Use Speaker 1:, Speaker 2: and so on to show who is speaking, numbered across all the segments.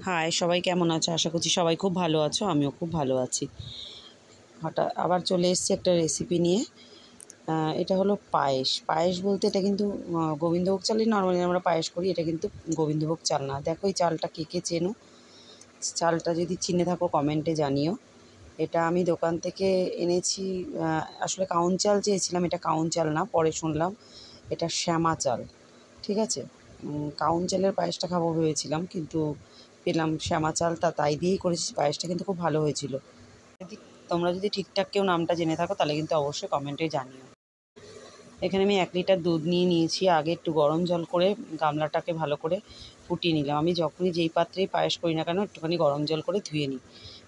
Speaker 1: High, সবাই কেমন আছো? আশা করছি সবাই খুব ভালো আছো। আমিও খুব ভালো আছি। হঠাৎ আবার চলে এসেছি একটা রেসিপি নিয়ে। এটা হলো পায়েস। পায়েস বলতে এটা কিন্তু গোবিন্দভোগ চালই নর্মালি আমরা পায়েস করি। এটা কিন্তু গোবিন্দভোগ চাল না। দেখো এই চালটা কে কে চেনো? চালটা যদি চিনে থাকো কমেন্টে জানিও। এটা আমি দোকান থেকে এনেছি। আসলে কাউন চাল চেয়েছিলাম, এটা কাউন চাল না, পরে শুনলাম এটা শ্যামা চাল। ঠিক আছে, কাউন চালের পায়েসটা খাবো ভেবেছিলাম, কিন্তু পেলাম শ্যামা চাল, তাই দিয়েই করেছি। পায়েসটা কিন্তু খুব ভালো হয়েছিল। যদি তোমরা যদি ঠিকঠাক কেউ নামটা জেনে থাকো তাহলে কিন্তু অবশ্যই কমেন্টে জানিও। এখানে আমি 1 লিটার দুধ নিয়ে নিয়েছি। আগে একটু গরম জল করে গামলাটাকে ভালো করে ফুটিয়ে নিলাম। আমি যখনই যেই পাত্রেই পায়েস করি না কেন একটুখানি গরম জল করে ধুয়ে নিই,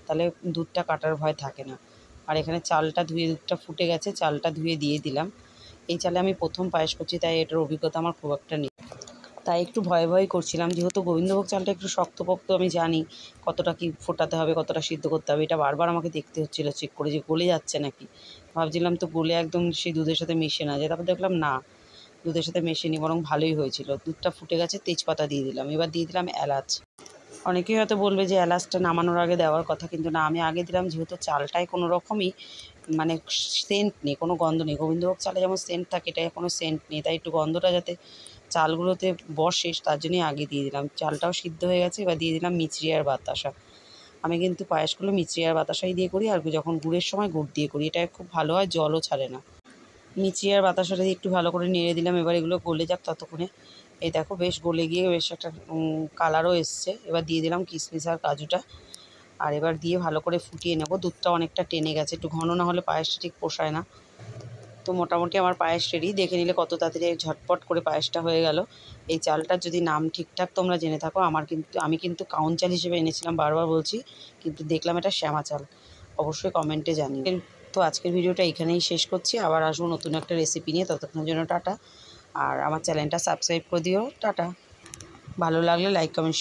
Speaker 1: তাহলে দুধটা কাটার ভয় থাকে না। আর এখানে চালটা ধুয়ে, দুধটা ফুটে গেছে, চালটা ধুয়ে দিয়ে দিলাম। এই চালে আমি প্রথম পায়েস করছি, তাই এটার অভিজ্ঞতা আমার খুব একটা নেই, তাই একটু ভয় ভয় করছিলাম। যেহেতু গোবিন্দভোগ চালটা একটু শক্তপোক্ত, আমি জানি কতটা কি ফোটাতে হবে, কতটা সিদ্ধ করতে হবে। এটা বারবার আমাকে দেখতে হচ্ছিলো চেক করে যে গলে যাচ্ছে নাকি। ভাবছিলাম তো গলে একদম সেই দুধের সাথে মিশে না যায়, তারপর দেখলাম না, দুধের সাথে মেশেনি, বরং ভালোই হয়েছিল। দুধটা ফুটে গেছে, তেজপাতা দিয়ে দিলাম। এবার দিয়ে দিলাম এলাচ। অনেকেই হয়তো বলবে যে এলাচটা নামানোর আগে দেওয়ার কথা, কিন্তু না, আমি আগে দিলাম। যেহেতু চালটায় কোনো রকমই মানে সেন্ট নেই, কোনো গন্ধ নেই। গোবিন্দভোগ চালে যেমন সেন্ট থাকে, এটায় কোনো সেন্ট নেই, তাই একটু গন্ধটা যাতে চালগুলোতে বসে তার জন্যই আগে দিয়ে দিলাম। চালটাও সিদ্ধ হয়ে গেছে। এবার দিয়ে দিলাম মিছরি আর বাতাসা। আমি কিন্তু পায়েসগুলো মিছরি আর বাতাসাই দিয়ে করি, আর যখন গুড়ের সময় গুড় দিয়ে করি। এটা খুব ভালো হয়, জলও ছাড়ে না। মিছরি আর বাতাসাটা দিয়ে একটু ভালো করে নেড়ে দিলাম। এবার এগুলো গলে যাক ততক্ষণে। এই দেখো বেশ গলে গিয়ে বেশ একটা কালারও এসছে। এবার দিয়ে দিলাম কিশমিশ আর কাজুটা। আর এবার দিয়ে ভালো করে ফুটিয়ে নেব। দুধটা অনেকটা টেনে গেছে, একটু ঘন না হলে পায়েসটা ঠিক পোষায় না। তো মোটামুটি আমার পায়েস রেডি। দেখে নিলে কত তাড়াতাড়ি ঝটপট করে পায়েসটা হয়ে গেল। এই চালটার যদি নাম ঠিকঠাক তোমরা জেনে থাকো, আমি কিন্তু কাউন চাল হিসেবে এনেছিলাম, বারবার বলছি, কিন্তু দেখলাম এটা শ্যামা চাল। অবশ্যই কমেন্টে জানিও। তো আজকের ভিডিওটা এখানেই শেষ করছি। আবার আসবো নতুন একটা রেসিপি নিয়ে। ততক্ষণের জন্য টাটা। আর আমার চ্যানেলটা সাবস্ক্রাইব করে দিও। টাটা। ভালো লাগলে লাইক, কমেন্ট,